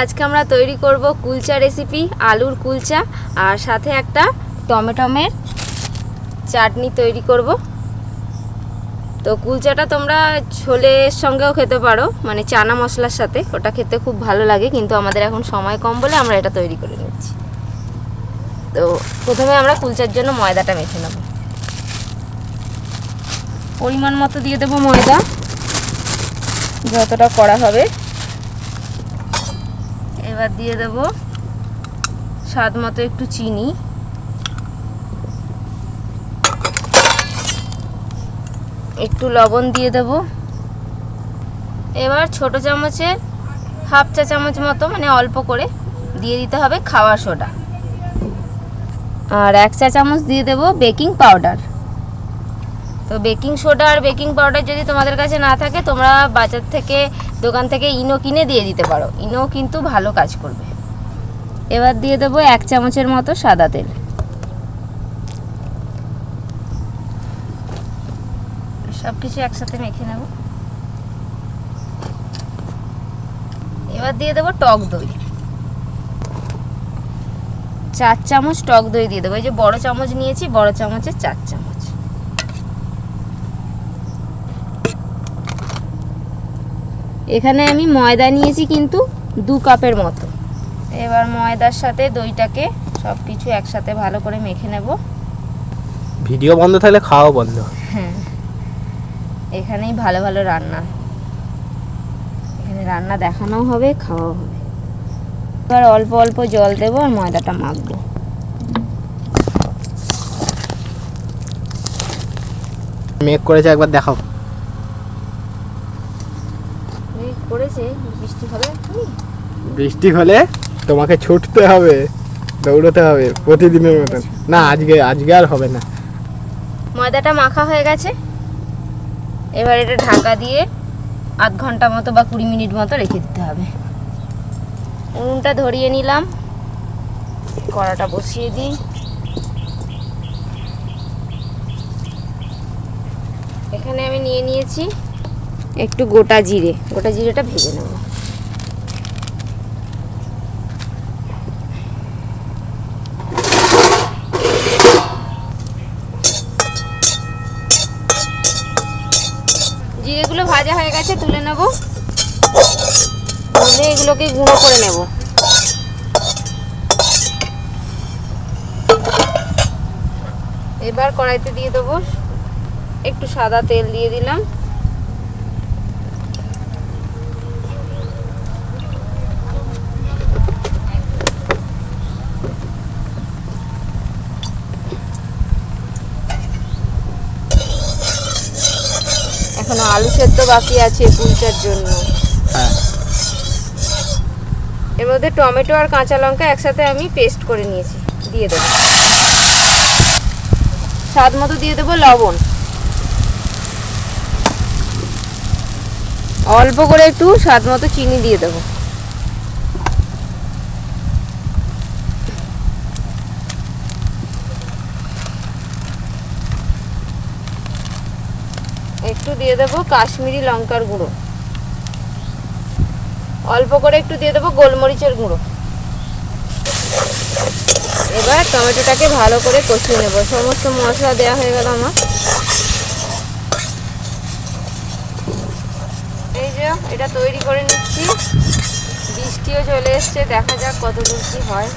আজকে আমরা তৈরি করব কুলচা রেসিপি, আলুর কুলচা, আর সাথে একটা টমেটোমের চাটনি তৈরি করব। তো কুলচাটা তোমরা ছোলের সঙ্গেও খেতে পারো, মানে চানা মশলার সাথে, ওটা খেতে খুব ভালো লাগে, কিন্তু আমাদের এখন সময় কম বলে আমরা এটা তৈরি করে নিচ্ছি। তো প্রথমে আমরা কুলচার জন্য ময়দাটা মেখে নেব। পরিমাণ মতো দিয়ে দেবো ময়দা, যতটা করা হবে। এবার দিয়ে দেব স্বাদ মতো একটু চিনি, একটু লবণ দিয়ে দেব। এবার ছোট চামচের হাফ চা চামচ মতো, মানে অল্প করে দিয়ে দিতে হবে খাওয়ার সোডা, আর 1 চা চামচ দিয়ে দেব বেকিং পাউডার। তো বেকিং সোডা আর বেকিং পাউডার যদি তোমাদের কাছে না থাকে, তোমরা বাজার থেকে, দোকান থেকে ইনো কিনে দিয়ে দিতে পারো, ইনো কিন্তু ভালো কাজ করবে। এবার দিয়ে দেবো 1 চামচের মতো সাদা তেল। সব কিছু একসাথে মেখে নেব। এবার দিয়ে দেবো টক দই, 4 চামচ টক দই দিয়ে দেবো। এই যে বড় চামচ নিয়েছি, বড় চামচের 4 চামচ। এখানে আমি ময়দা নিয়েছি কিন্তু 2 কাপের মতো। এবার ময়দার সাথে দইটাকে সব কিছু একসাথে ভালো করে মেখে নেব। ভিডিও বন্ধ থাকলে খাওয়া বন্ধ। হ্যাঁ, এখানেই ভালো ভালো রান্না, এখানে রান্না দেখানোও হবে, খাওয়াও হবে। এবার অল্প অল্প জল দেবো আর ময়দাটা মাখবো। মেঘ করেছে, একবার দেখাও। মেঘ করেছে, বৃষ্টি হবে। বৃষ্টি হলে তোমাকে ছুটতে হবে, দৌড়তে হবে প্রতিদিনের মতন। না, আজকে আর হবে না। ময়দাটা মাখা হয়ে গেছে। এবার এটা ঢাকা দিয়ে আধ ঘন্টা মতো বা 20 মিনিট মতো রেখে দিতে হবে। উনুনটা ধরিয়ে নিলাম, কড়াটা বসিয়ে দিই। এখানে আমি নিয়ে নিয়েছি একটু গোটা জিরে, গোটা জিরেটা ভেজে নেব। জিরেগুলো ভাজা হয়ে গেছে, তুলে নেব। তুলে এগুলোকে গুঁড়ো করে নেব। এবার কড়াইতে দিয়ে দেবো একটু সাদা তেল, দিয়ে দিলাম। এখনো আলু সেদ্ধ বাকি আছে কুলচার জন্য। এর মধ্যে টমেটো আর কাঁচা লঙ্কা একসাথে আমি পেস্ট করে নিয়েছি, দিয়ে দেবো। স্বাদ মতো দিয়ে দেবো লবণ, অল্প করে একটু স্বাদ মতো চিনি দিয়ে দেবো। একটু দিয়ে দেবো কাশ্মীরি লঙ্কার গুঁড়ো, অল্প করে একটু দিয়ে দেবো গোলমরিচের গুঁড়ো। এবার টমেটোটাকে ভালো করে কষিয়ে নেব। সমস্ত মশলা দেওয়া হয়ে গেল আমার। এই যে এটা তৈরি করে নিচ্ছি। বৃষ্টিও চলে এসছে, দেখা যাক কত দূর কি হয়।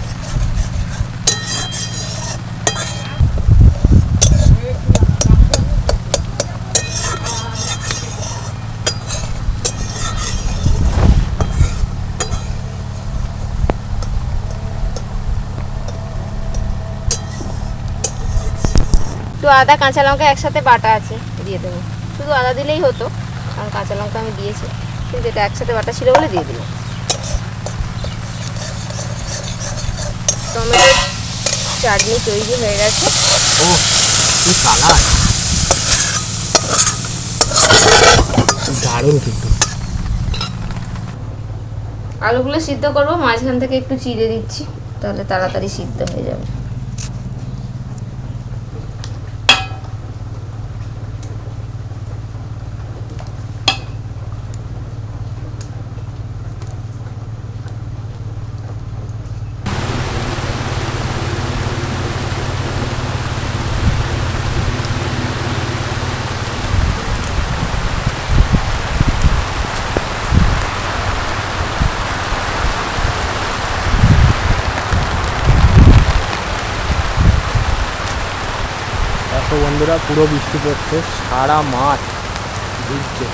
একটু আদা কাঁচা লঙ্কা একসাথে বাটা আছে, দিয়ে দেবো। শুধু আদা দিলেই হতো, কারণ কাঁচা লঙ্কা আমি দিয়েছি, কিন্তু এটা একসাথে বাটা ছিল বলে দিয়ে দিলাম। টমেটো চাটনি তৈরি হয়ে গেছে। দারুণ কিন্তু। আলুগুলো সিদ্ধ করবো, মাঝখান থেকে একটু চিড়ে দিচ্ছি, তাহলে তাড়াতাড়ি সিদ্ধ হয়ে যাবে। দেখো বন্ধুরা, পুরো বৃষ্টি পড়ছে, সারা মাঠ ভিজছে।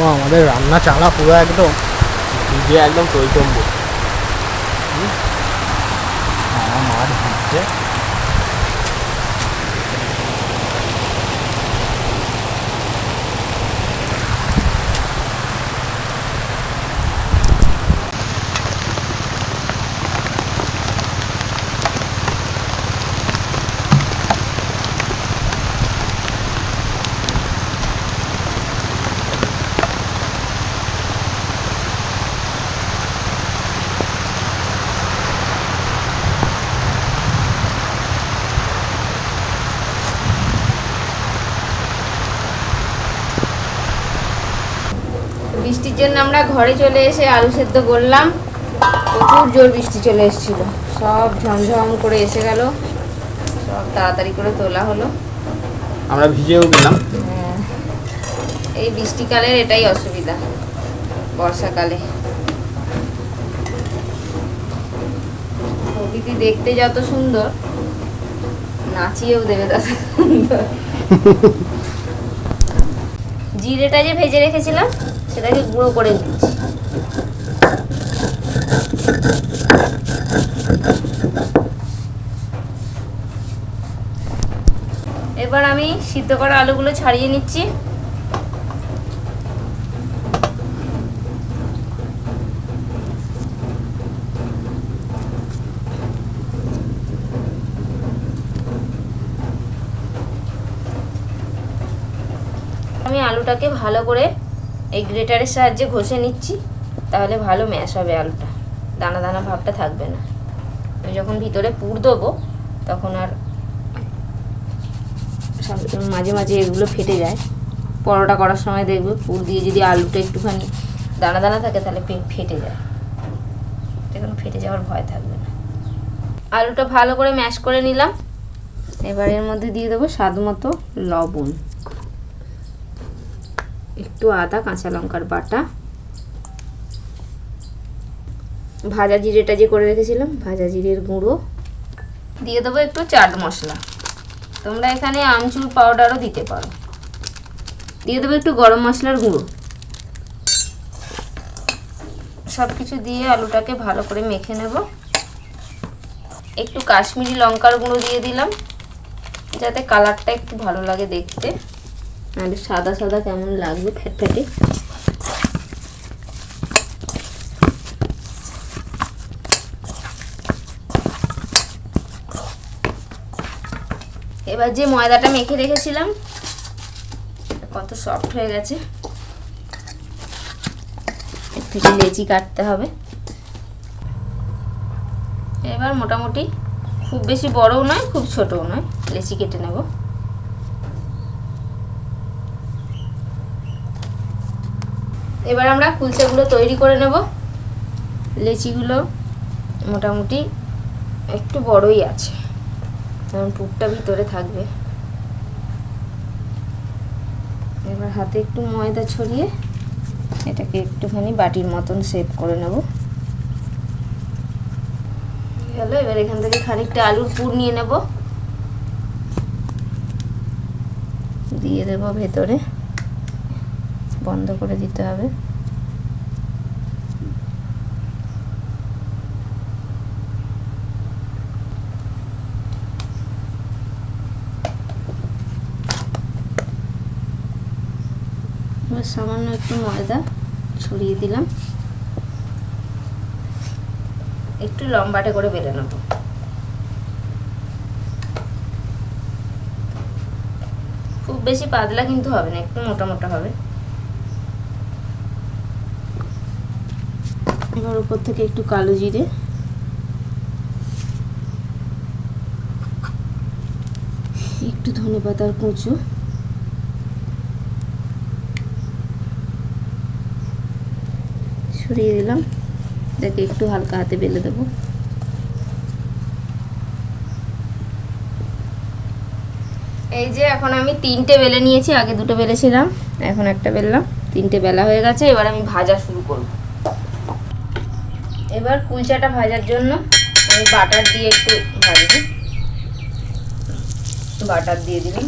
ও আমাদের রান্না চালা পুরো একদম ভিজে একদম টইটম্ব। মাঠ ভিজছে। বৃষ্টির জন্য আমরা ঘরে চলে এসে আলু সেদ্ধ করলাম। প্রচুর জোর বৃষ্টি চলে এসেছিল, সব ঝমঝম করে এসে গেল, সব তাড়াতাড়ি করে তোলা হলো। আমরা ভিজেও গেলাম। এই বৃষ্টিকালের এটাই অসুবিধা, বর্ষাকালে। প্রকৃতি দেখতে যত সুন্দর, নাচিয়েও দেবে তত সুন্দর। জিরেটা যে ভেজে রেখেছিলাম সেটাকে গুঁড়ো করে দিচ্ছি। এবার আমি সিদ্ধ করা আলুগুলো ছাড়িয়ে নিচ্ছি। আমি আলুটাকে ভালো করে এই গ্রেটারের সাহায্যে ঘষে নিচ্ছি, তাহলে ভালো ম্যাশ হবে আলুটা, দানা দানা ভাবটা থাকবে না। আমি যখন ভিতরে পুর দেবো তখন আর মাঝে মাঝে এগুলো ফেটে যায়। পরোটা করার সময় দেখবে পুর দিয়ে যদি আলুটা একটুখানি দানা দানা থাকে তাহলে ফেটে যায়, এখন ফেটে যাওয়ার ভয় থাকবে না। আলুটা ভালো করে ম্যাশ করে নিলাম। এবার এর মধ্যে দিয়ে দেবো স্বাদ মতো লবণ, একটু আদা কাঁচা লঙ্কার বাটা, ভাজা জিরেটা যে করে রেখেছিলাম ভাজা জিরের গুঁড়ো দিয়ে দেবো, একটু চাট মশলা, তোমরা এখানে আমচুর পাউডারও দিতে পারো, দিয়ে দেবো একটু গরম মশলার গুঁড়ো। সব কিছু দিয়ে আলুটাকে ভালো করে মেখে নেব। একটু কাশ্মীরি লঙ্কার গুঁড়ো দিয়ে দিলাম যাতে কালারটা একটু ভালো লাগে দেখতে, নাহলে সাদা সাদা কেমন লাগবে ফ্যাটফ্যাটে। এবার যে ময়দাটা মেখে রেখেছিলাম কত সফট হয়ে গেছে, এর থেকে লেচি কাটতে হবে। এবার মোটামুটি খুব বেশি বড়ও নয় খুব ছোটও নয়, লেচি কেটে নেব। এবার আমরা কুলচাগুলো তৈরি করে নেব। লেচিগুলো মোটামুটি একটু বড়ই আছে, কারণ পুরটা ভিতরে থাকবে। এবার হাতে একটু ময়দা ছড়িয়ে এটাকে একটুখানি বাটির মতন শেপ করে নেব। হলো, এবার এখান থেকে খানিকটা আলুর পুর নিয়ে নেব, দিয়ে দেব ভেতরে, বন্ধ করে দিতে হবে। এবার সামান্য একটু ময়দা ছড়িয়ে দিলাম, একটু লম্বাটে করে বেলে নেব। খুব বেশি পাতলা কিন্তু হবে না, একটু মোটা মোটা হবে। এবার উপর থেকে একটু কালো জিরে, একটু ধনেপাতার কুচো, ছড়িয়ে দিলাম, এটাকে একটু হালকা হাতে বেলে দেবো। এই যে এখন আমি 3টে বেলে নিয়েছি, আগে 2টো বেলেছিলাম, এখন একটা বেললাম, 3টে বেলা হয়ে গেছে। এবার আমি ভাজা শুরু করব। এবার কুলচাটা ভাজার জন্য আমি বাটার দিয়ে একটু ভাজবো। বাটার দিয়ে দিলাম।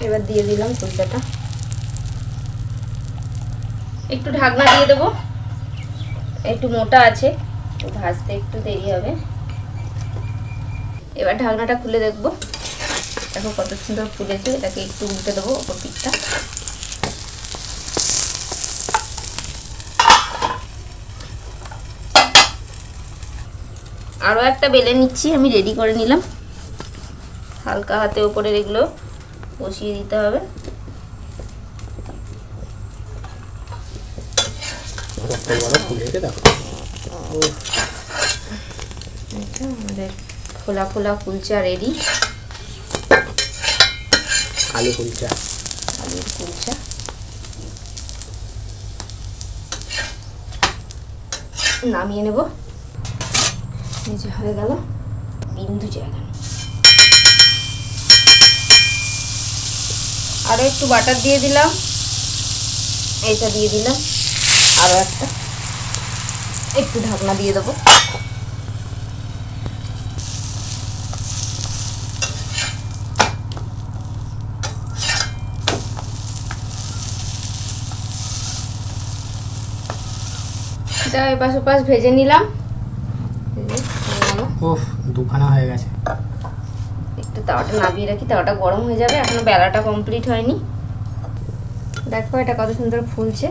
এবার দিয়ে দিলাম কুলচাটা, একটু ঢাকনা দিয়ে দেবো, একটু মোটা আছে তো ভাজতে একটু দেরি হবে। এবার ঢাকনাটা খুলে দেখবো, দেখো কত সুন্দর ফুলেছে। এটাকে একটু উল্টে দেবো ওপর পিঠটা। আরও একটা বেলে নিচ্ছি, আমি রেডি করে নিলাম। হালকা হাতে ওপরে এগুলো বসিয়ে দিতে হবে। আমাদের খোলা খোলা কুলচা রেডি। আলু কুলচা, আলুর কুলচা নামিয়ে নেব। এই যে হয়ে গেল, বিন্দু জায়গা। আরও একটু বাটার দিয়ে দিলাম, এইটা দিয়ে দিলাম, আরও একটা, একটু ঢাকনা দিয়ে দেবো। এটা এপাশ ওপাশ ভেজে নিলাম। উফ, দুখানা হয়ে গেছে। একটু তাওয়াটা নামিয়ে রাখি, তাওয়াটা গরম হয়ে যাবে, এখনো বেলাটা কমপ্লিট হয়নি। দেখো এটা কত সুন্দর ফুলছে।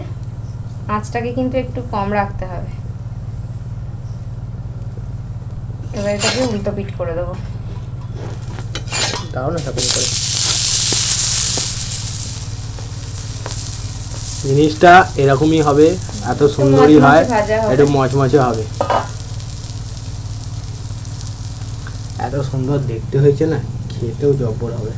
আঁচটাকে কিন্তু একটু কম রাখতে হবে। এবার এটাকে উল্টো পিঠ করে দেবো। দাও না তারপরে করে। জিনিসটা এরকমই হবে, এত সুন্দরই হয়, একটু মচমচে হবে। এত সুন্দর দেখতে হয়েছে না, খেতেও জব্বর হবে।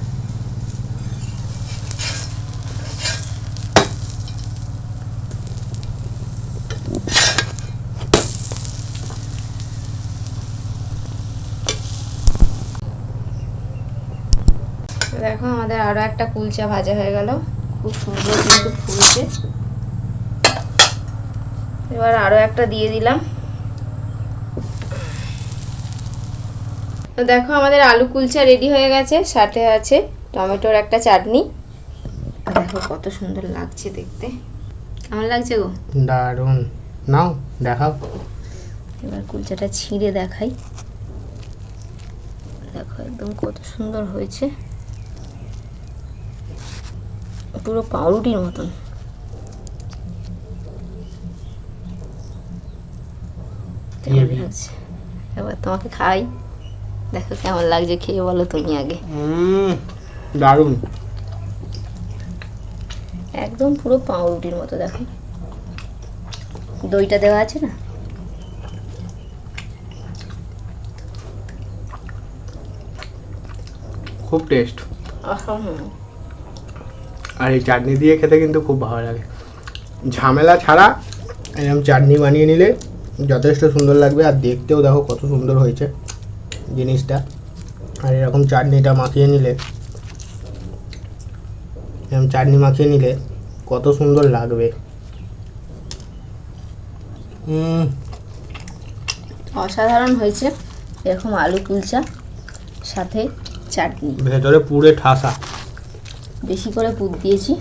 দেখো আমাদের আরো একটা কুলচা ভাজা হয়ে গেল, খুব সুন্দর কিন্তু ফুলছে। এবার আরো একটা দিয়ে দিলাম। তো দেখো আমাদের আলু কুলচা রেডি হয়ে গেছে, সাথে আছে টমেটোর একটা চাটনি। দেখো কত সুন্দর লাগছে দেখতে, কেমন লাগছে গো? দারুণ, নাও দেখাও। এবার কুলচাটা ছিঁড়ে দেখাই, দেখো একদম কত সুন্দর হয়েছে, পুরো পাউরুটির মতন। লাগছে, এবার তোমাকে খাই, দেখো কেমন লাগছে, খেয়ে বলো তুমি আগে। দারুণ, একদম পুরো পাউরুটির মতো। দেখো দইটা দেওয়া আছে না, খুব টেস্ট। আর এই চাটনি দিয়ে খেতে কিন্তু খুব ভালো লাগে। ঝামেলা ছাড়া এরকম চাটনি বানিয়ে নিলে যথেষ্ট সুন্দর লাগবে। আর দেখতেও দেখো কত সুন্দর হয়েছে জিনিসটা। আর এরকম চাটনিটা মাখিয়ে নিলে, এরকম চাটনি মাখিয়ে নিলে কত সুন্দর লাগবে। অসাধারণ হয়েছে। এরকম আলু কুলচা সাথে চাটনি, ভেতরে পুরে ঠাসা, বেশি করে পুর দিয়েছি,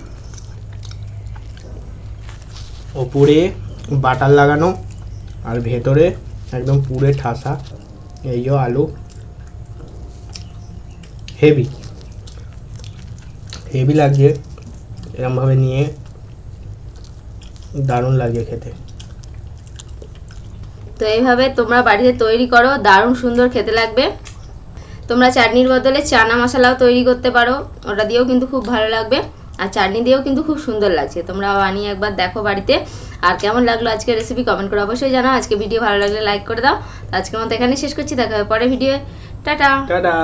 ওপরে বাটার লাগানো আর ভেতরে একদম পুরে ঠাসা। এই যে আলু, হেভি হেভি লাগছে। এরকমভাবে নিয়ে দারুণ লাগে খেতে। তো এইভাবে তোমরা বাড়িতে তৈরি করো, দারুণ সুন্দর খেতে লাগবে। তোমরা চাটনির বদলে চানা মশলাও তৈরি করতে পারো, ওটা দিয়েও কিন্তু খুব ভালো লাগবে। আর চাটনি দিয়েও কিন্তু খুব সুন্দর লাগছে। তোমরা বানিয়ে একবার দেখো বাড়িতে। আর কেমন লাগলো আজকের রেসিপি কমেন্ট করে অবশ্যই জানাও। আজকে ভিডিও ভালো লাগলে লাইক করে দাও। তো আজকের মতো এখানেই শেষ করছি, দেখা হবে পরের ভিডিও। টাটা। টাটা।